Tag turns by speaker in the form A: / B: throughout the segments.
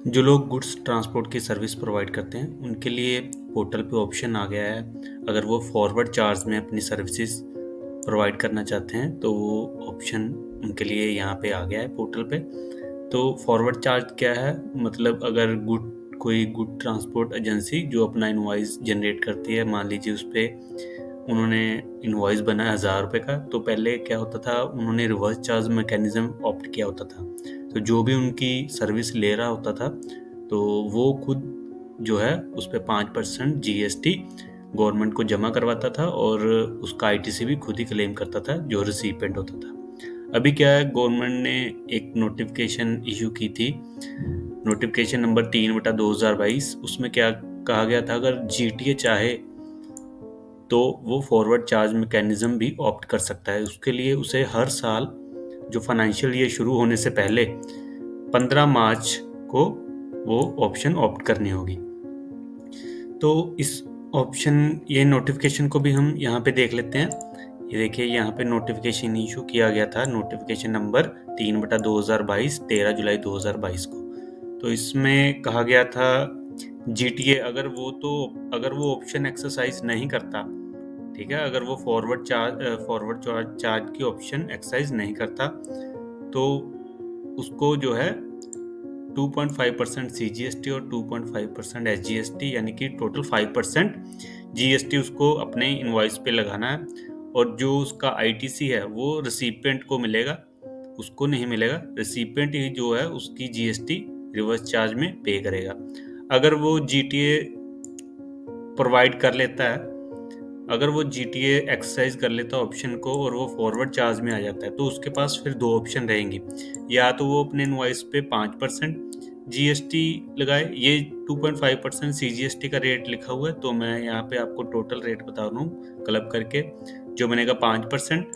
A: जो लोग goods transport की सर्विस प्रोवाइड करते हैं उनके लिए पोर्टल पे ऑप्शन आ गया है। अगर वो फॉरवर्ड चार्ज में अपनी सर्विसेज प्रोवाइड करना चाहते हैं तो वो ऑप्शन उनके लिए यहाँ पे आ गया है पोर्टल पे। तो फॉरवर्ड चार्ज क्या है, मतलब अगर कोई गुड ट्रांसपोर्ट एजेंसी जो अपना इनवॉइस जनरेट करती है, मान लीजिए उस पर उन्होंने इनवॉइस बनाया 1,000 रुपये का, तो पहले क्या होता था, उन्होंने रिवर्स चार्ज मैकेनिज्म ऑप्ट किया होता था। तो जो भी उनकी सर्विस ले रहा होता था तो वो खुद जो है उस पर 5% GST गवर्नमेंट को जमा करवाता था और उसका ITC भी खुद ही क्लेम करता था जो रिसिपेंट होता था। अभी क्या है, गवर्नमेंट ने एक नोटिफिकेशन इशू की थी, नोटिफिकेशन नंबर 3/2022। उसमें क्या कहा गया था, अगर GTA चाहे तो वो फॉरवर्ड चार्ज मैकेनिज्म भी ऑप्ट कर सकता है। उसके लिए उसे हर साल जो फाइनेंशियल ईयर शुरू होने से पहले 15 मार्च को वो ऑप्शन ऑप्ट करनी होगी। तो इस ऑप्शन, ये नोटिफिकेशन को भी हम यहाँ पे देख लेते हैं। ये देखिए, यहाँ पे नोटिफिकेशन इशू किया गया था, नोटिफिकेशन नंबर 3/2022, 13 जुलाई 2022 को। तो इसमें कहा गया था GTA अगर वो ऑप्शन एक्सरसाइज नहीं करता, ठीक है, अगर वो फॉरवर्ड चार्ज की ऑप्शन एक्सरसाइज नहीं करता तो उसको जो है 2.5% CGST और 2.5% SGST, यानी कि टोटल 5% GST उसको अपने इनवॉइस पे लगाना है। और जो उसका ITC है वो रिसिपेंट को मिलेगा, उसको नहीं मिलेगा। रिसिपेंट ही जो है उसकी GST रिवर्स चार्ज में पे करेगा। अगर वो GTA प्रोवाइड कर लेता है, अगर वो GTA एक्सरसाइज कर लेता है ऑप्शन को और वो फॉरवर्ड चार्ज में आ जाता है, तो उसके पास फिर दो ऑप्शन रहेंगी। या तो वो अपने इनवॉइस पे 5% GST लगाए, ये 2.5% CGST का रेट लिखा हुआ है, तो मैं यहाँ पे आपको टोटल रेट बता रहा हूँ क्लब करके, जो बनेगा 5%।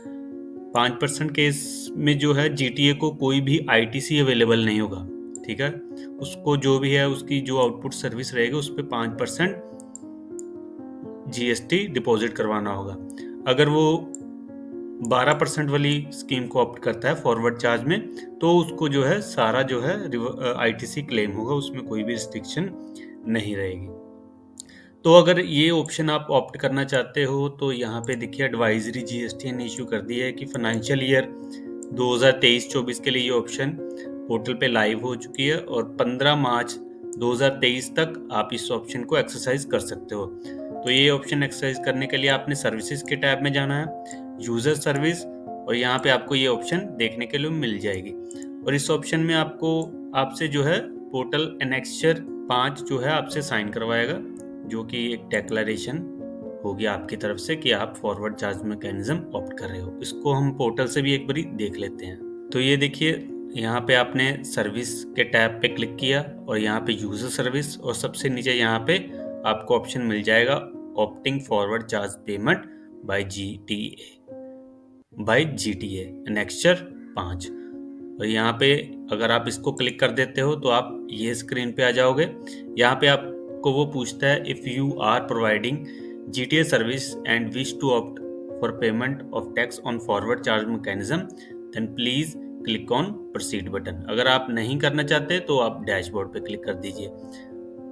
A: 5% केस में जो है GTA को कोई भी ITC अवेलेबल नहीं होगा, ठीक है। उसको जो भी है उसकी जो आउटपुट सर्विस रहेगी उस पर 5% GST डिपॉजिट करवाना होगा। अगर वो 12% वाली स्कीम को ऑप्ट करता है फॉरवर्ड चार्ज में, तो उसको जो है सारा जो है ITC क्लेम होगा, उसमें कोई भी रिस्ट्रिक्शन नहीं रहेगी। तो अगर ये ऑप्शन आप ऑप्ट करना चाहते हो तो यहाँ पे देखिए एडवाइजरी GST ने इशू कर दी है कि फाइनेंशियल ईयर 2023-24 के लिए ये ऑप्शन पोर्टल पे लाइव हो चुकी है और 15 मार्च 2023 तक आप इस ऑप्शन को एक्सरसाइज कर सकते हो। तो ये ऑप्शन एक्सरसाइज करने के लिए आपने सर्विसेज के टैब में जाना है, यूजर सर्विस, और यहाँ पे आपको ये ऑप्शन देखने के लिए मिल जाएगी। और इस ऑप्शन में आपसे जो है पोर्टल एनेक्स्चर 5 जो है आपसे साइन करवाएगा, जो कि एक डेक्लेरेशन होगी आपकी तरफ से कि आप फॉरवर्ड चार्ज मैकेनिज्म ऑप्ट कर रहे हो। इसको हम पोर्टल से भी एक बार देख लेते हैं। तो ये देखिए, यहाँ पे आपने सर्विस के टैब पे क्लिक किया और यहाँ पे यूजर सर्विस, और सबसे नीचे यहाँ पे आपको ऑप्शन मिल जाएगा opting forward charge payment by GTA annexure 5। और यहाँ पे अगर आप इसको क्लिक कर देते हो तो आप ये स्क्रीन पे आ जाओगे। यहाँ पे आपको वो पूछता है, if you are providing GTA service and wish to opt for payment of tax on forward charge mechanism then please click on proceed button. अगर आप नहीं करना चाहते तो आप डैशबोर्ड पे क्लिक कर दीजिए।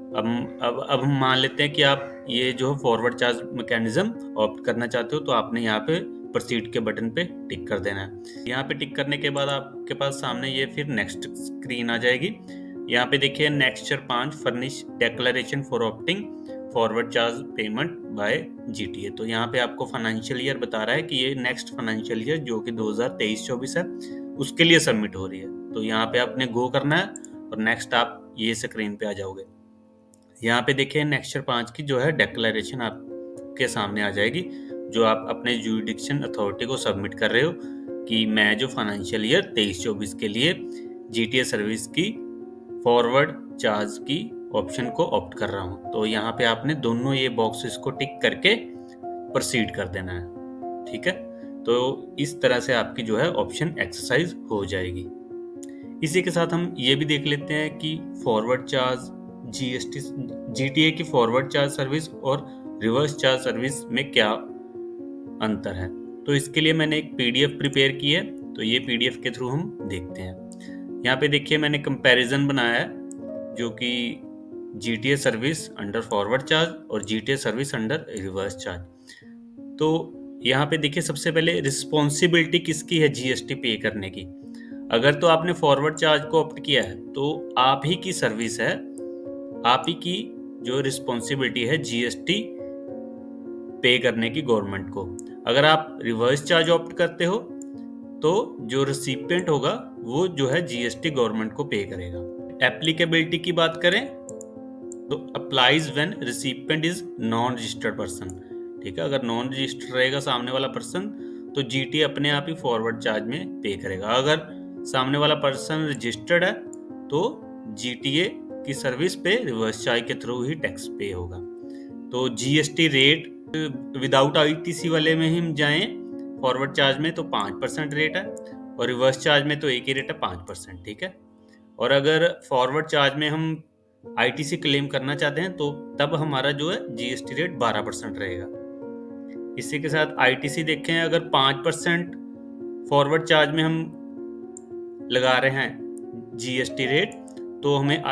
A: अब हम मान लेते हैं कि आप ये जो फॉरवर्ड चार्ज मैकेनिज्म ऑप्ट करना चाहते हो, तो आपने यहाँ पे प्रोसीड के बटन पे टिक कर देना है। यहाँ पे टिक करने के बाद आपके पास सामने ये फिर नेक्स्ट स्क्रीन आ जाएगी। यहाँ पे देखिए annexure 5 furnish declaration for opting forward charge payment by GTA। तो यहाँ पे आपको फाइनेंशियल ईयर बता रहा है कि ये नेक्स्ट फाइनेंशियल ईयर जो कि 2023-24 है उसके लिए सबमिट हो रही है। तो यहाँ पे आपने गो करना है और नेक्स्ट आप ये स्क्रीन पे आ जाओगे। यहाँ पे देखिए नेक्स्चर 5 की जो है डेक्लेरेशन आपके सामने आ जाएगी, जो आप अपने जुरिडिक्शन अथॉरिटी को सबमिट कर रहे हो कि मैं जो फाइनेंशियल ईयर 23-24 के लिए GTA सर्विस की फॉरवर्ड चार्ज की ऑप्शन को ऑप्ट कर रहा हूँ। तो यहाँ पे आपने दोनों ये बॉक्सेस को टिक करके प्रोसीड कर देना है, ठीक है। तो इस तरह से आपकी जो है ऑप्शन एक्सरसाइज हो जाएगी। इसी के साथ हम ये भी देख लेते हैं कि फॉरवर्ड चार्ज GTA की फॉरवर्ड चार्ज सर्विस और रिवर्स चार्ज सर्विस में क्या अंतर है। तो इसके लिए मैंने एक PDF प्रिपेयर की है, तो ये PDF के थ्रू हम देखते हैं। यहाँ पे देखिए मैंने कंपैरिजन बनाया है जो कि GTA service under forward charge और GTA service under reverse charge. तो यहाँ पे देखिए, सबसे पहले रिस्पॉन्सिबिलिटी किसकी है जीएसटी पे करने की। अगर तो आपने फॉरवर्ड चार्ज को ऑप्ट किया है तो आप ही की सर्विस है, आप ही की जो रिस्पॉन्सिबिलिटी है जीएसटी पे करने की गवर्नमेंट को। अगर आप रिवर्स चार्ज ऑप्ट करते हो तो जो रिसिपिएंट होगा वो जो है जीएसटी गवर्नमेंट को पे करेगा। एप्लीकेबिलिटी की बात करें तो applies when recipient is non registered person. ठीक है, अगर नॉन रजिस्टर्ड रहेगा सामने वाला पर्सन तो जीटीए अपने आप ही फॉरवर्ड चार्ज में पे करेगा। अगर सामने वाला पर्सन रजिस्टर्ड है तो जीटीए की सर्विस पे रिवर्स चार्ज के थ्रू ही टैक्स पे होगा। तो जीएसटी रेट विदाउट आईटीसी वाले में ही हम जाएं फॉरवर्ड चार्ज में तो 5% रेट है और रिवर्स चार्ज में तो एक ही रेट है 5%। ठीक है, और अगर फॉरवर्ड चार्ज में हम आईटीसी क्लेम करना चाहते हैं तो तब हमारा जो है जीएसटी रेट 12% रहेगा। इसी के साथ आईटीसी देखें, अगर 5% फॉरवर्ड चार्ज में हम लगा रहे हैं जीएसटी रेट तो हमें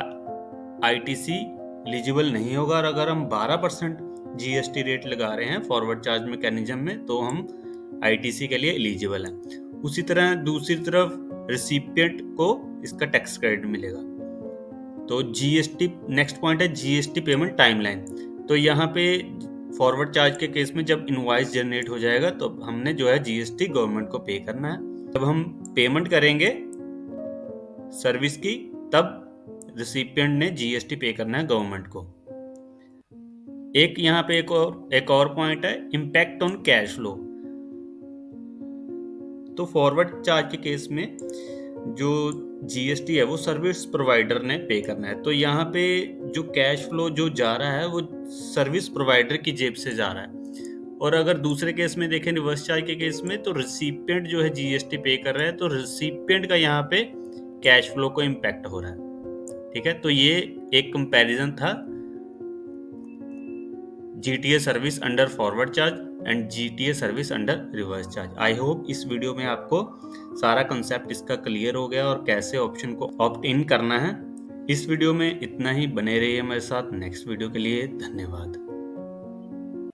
A: आईटीसी एलिजिबल नहीं होगा, और अगर हम 12% जीएसटी रेट लगा रहे हैं फॉरवर्ड चार्ज मैकेनिज्म में तो हम आईटीसी के लिए एलिजिबल हैं। उसी तरह दूसरी तरफ रिसिपिएंट को इसका टैक्स क्रेडिट मिलेगा। तो जीएसटी नेक्स्ट पॉइंट है जीएसटी पेमेंट टाइमलाइन। तो यहाँ पे फॉरवर्ड चार्ज के केस में जब इनवॉइस जनरेट हो जाएगा तो हमने जो है जीएसटी गवर्नमेंट को पे करना है। जब हम पेमेंट करेंगे सर्विस की तब रिसिपिएंट ने जीएसटी पे करना है गवर्नमेंट को। एक यहाँ पे एक और पॉइंट है इम्पैक्ट ऑन कैश फ्लो। तो फॉरवर्ड चार्ज के केस में जो जीएसटी है वो सर्विस प्रोवाइडर ने पे करना है। तो यहाँ पे जो कैश फ्लो जो जा रहा है वो सर्विस प्रोवाइडर की जेब से जा रहा है। और अगर दूसरे केस में देखें रिवर्स चार्ज के केस में तो रिसिपिएंट जो है जीएसटी पे कर रहा है तो रिसिपिएंट का यहाँ पे कैश फ्लो को इम्पैक्ट हो रहा है। ठीक है, तो ये एक कंपैरिजन था GTA service under forward charge and GTA service under reverse charge. I hope इस वीडियो में आपको सारा कंसेप्ट इसका क्लियर हो गया और कैसे ऑप्शन को ऑप्ट इन करना है। इस वीडियो में इतना ही, बने रहिए मेरे साथ। नेक्स्ट वीडियो के लिए धन्यवाद।